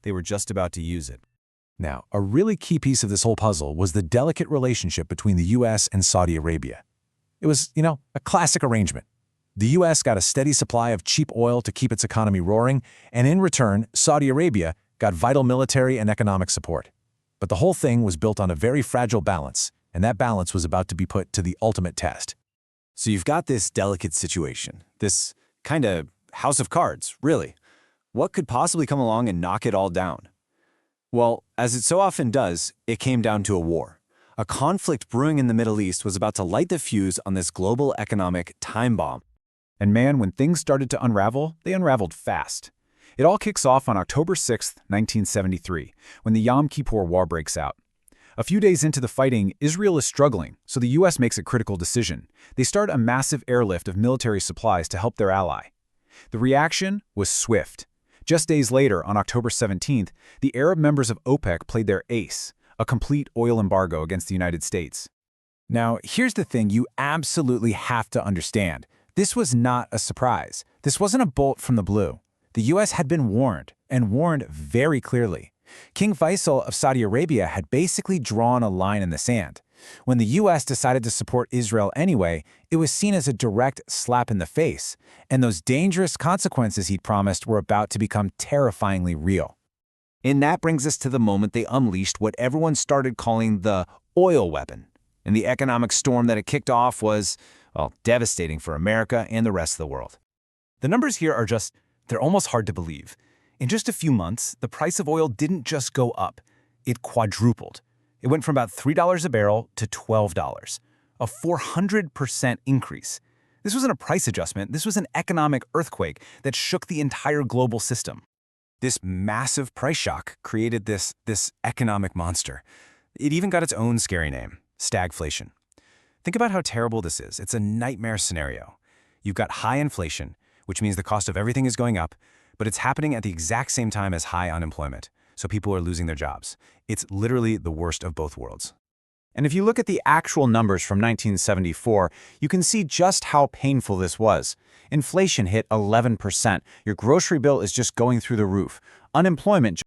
They were just about to use it. Now, a really key piece of this whole puzzle was the delicate relationship between the US and Saudi Arabia. It was, a classic arrangement. The US got a steady supply of cheap oil to keep its economy roaring, and in return, Saudi Arabia got vital military and economic support. But the whole thing was built on a very fragile balance, and that balance was about to be put to the ultimate test. So you've got this delicate situation, this kind of house of cards, really. What could possibly come along and knock it all down? Well, as it so often does, it came down to a war. A conflict brewing in the Middle East was about to light the fuse on this global economic time bomb. And man, when things started to unravel, they unraveled fast. It all kicks off on October 6, 1973, when the Yom Kippur War breaks out. A few days into the fighting, Israel is struggling, so the U.S. makes a critical decision. They start a massive airlift of military supplies to help their ally. The reaction was swift. Just days later, on October 17th, the Arab members of OPEC played their ace, a complete oil embargo against the United States. Now, here's the thing you absolutely have to understand. This was not a surprise. This wasn't a bolt from the blue. The U.S. had been warned, and warned very clearly. King Faisal of Saudi Arabia had basically drawn a line in the sand. When the U.S. decided to support Israel anyway, it was seen as a direct slap in the face, and those dangerous consequences he'd promised were about to become terrifyingly real. And that brings us to the moment they unleashed what everyone started calling the oil weapon. And the economic storm that it kicked off was, well, devastating for America and the rest of the world. The numbers here are they're almost hard to believe. In just a few months, the price of oil didn't just go up, it quadrupled. It went from about $3 a barrel to $12, a 400% increase. This wasn't a price adjustment, this was an economic earthquake that shook the entire global system. This massive price shock created this economic monster. It even got its own scary name, stagflation. Think about how terrible this is. It's a nightmare scenario. You've got high inflation, which means the cost of everything is going up, but it's happening at the exact same time as high unemployment, so people are losing their jobs. It's literally the worst of both worlds. And if you look at the actual numbers from 1974, you can see just how painful this was. Inflation hit 11%. Your grocery bill is just going through the roof. Unemployment